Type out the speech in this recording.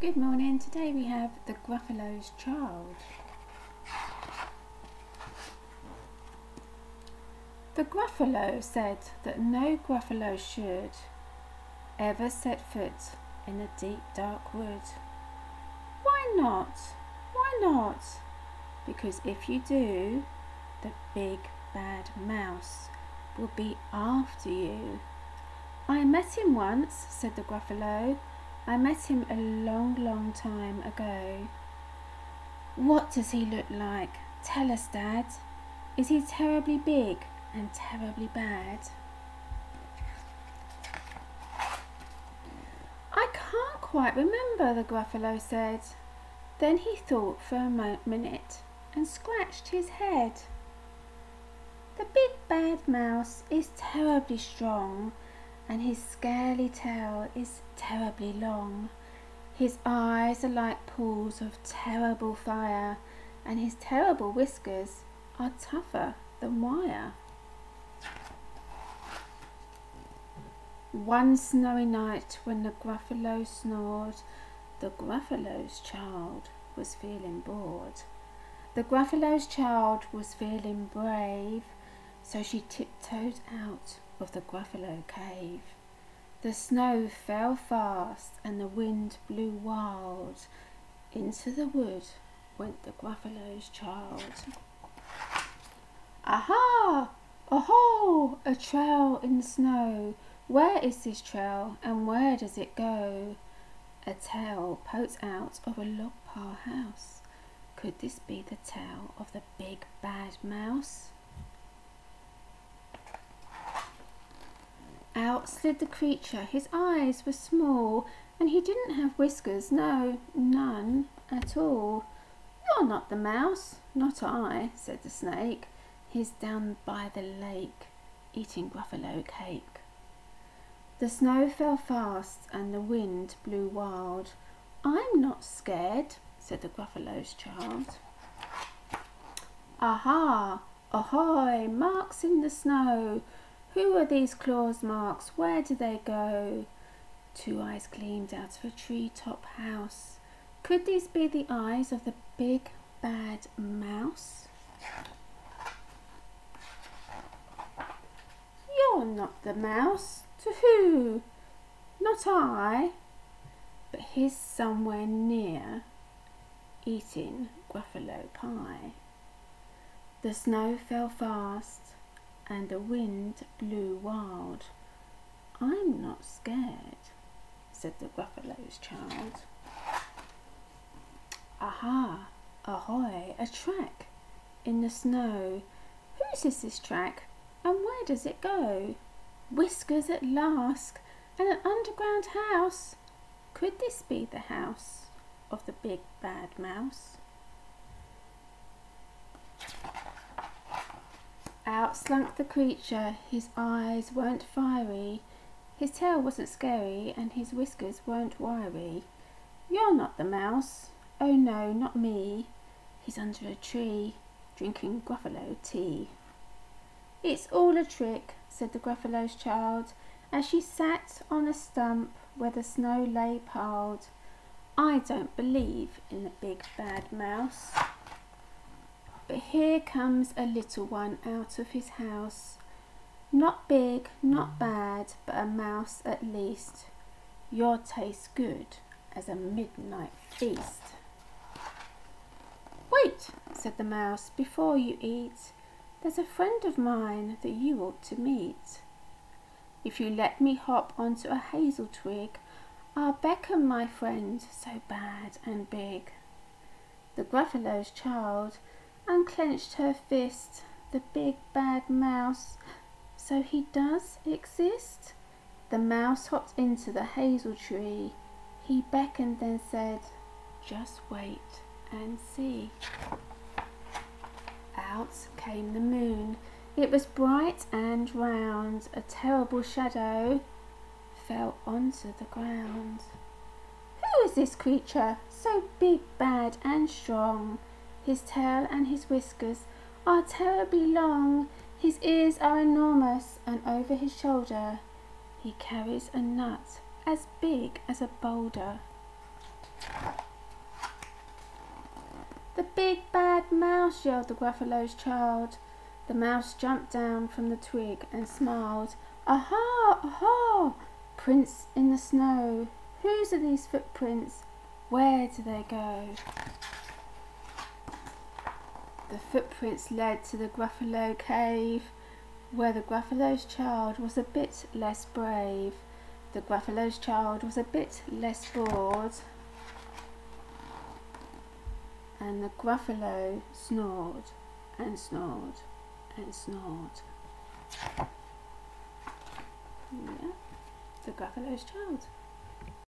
Good morning. Today we have the Gruffalo's child. The Gruffalo said that no Gruffalo should ever set foot in the deep dark wood. Why not? Why not? Because if you do, the big bad mouse will be after you. I met him once, said the Gruffalo. I met him a long time ago. What does he look like? Tell us, Dad. Is he terribly big and terribly bad? I can't quite remember, the Gruffalo said. Then he thought for a minute and scratched his head. The big bad mouse is terribly strong, and his scaly tail is terribly long. His eyes are like pools of terrible fire, and his terrible whiskers are tougher than wire. One snowy night when the Gruffalo snored, the Gruffalo's child was feeling bored. The Gruffalo's child was feeling brave, so she tiptoed out of the Gruffalo cave. The snow fell fast and the wind blew wild. Into the wood went the Gruffalo's child. Aha! Oho! A trail in the snow. Where is this trail and where does it go? A tail poked out of a log pile house. Could this be the tail of the big bad mouse? Out slid the creature. His eyes were small, and he didn't have whiskers, no, none at all. You're not the mouse. Not I, said the snake. He's down by the lake, eating Gruffalo cake. The snow fell fast, and the wind blew wild. I'm not scared, said the Gruffalo's child. Aha! Ahoy! Marks in the snow! Who are these claws marks? Where do they go? Two eyes gleamed out of a tree-top house. Could these be the eyes of the big bad mouse? You're not the mouse. To who? Not I. But he's somewhere near, eating Gruffalo pie. The snow fell fast, and the wind blew wild. I'm not scared, said the Gruffalo's child. Aha! Ahoy! A track in the snow. Whose is this track, and where does it go? Whiskers at last, and an underground house. Could this be the house of the big bad mouse? Out slunk the creature. His eyes weren't fiery, his tail wasn't scary, and his whiskers weren't wiry. You're not the mouse. Oh no, not me. He's under a tree, drinking Gruffalo tea. It's all a trick, said the Gruffalo's child, as she sat on a stump where the snow lay piled. I don't believe in the big bad mouse. But here comes a little one out of his house. Not big, not bad, but a mouse at least. Your taste good as a midnight feast. Wait, said the mouse, before you eat. There's a friend of mine that you ought to meet. If you let me hop onto a hazel twig, I'll beckon my friend so bad and big. The Gruffalo's child unclenched her fist. The big bad mouse, so he does exist? The mouse hopped into the hazel tree. He beckoned then said, just wait and see. Out came the moon. It was bright and round. A terrible shadow fell onto the ground. Who is this creature, so big, bad and strong? His tail and his whiskers are terribly long. His ears are enormous, and over his shoulder he carries a nut as big as a boulder. "The big bad mouse!" yelled the Gruffalo's child. The mouse jumped down from the twig and smiled. "Aha! Aha! Prints in the snow. Whose are these footprints? Where do they go?" The footprints led to the Gruffalo cave, where the Gruffalo's child was a bit less brave. The Gruffalo's child was a bit less bored, and the Gruffalo snored and snored and snored. Yeah, the Gruffalo's child.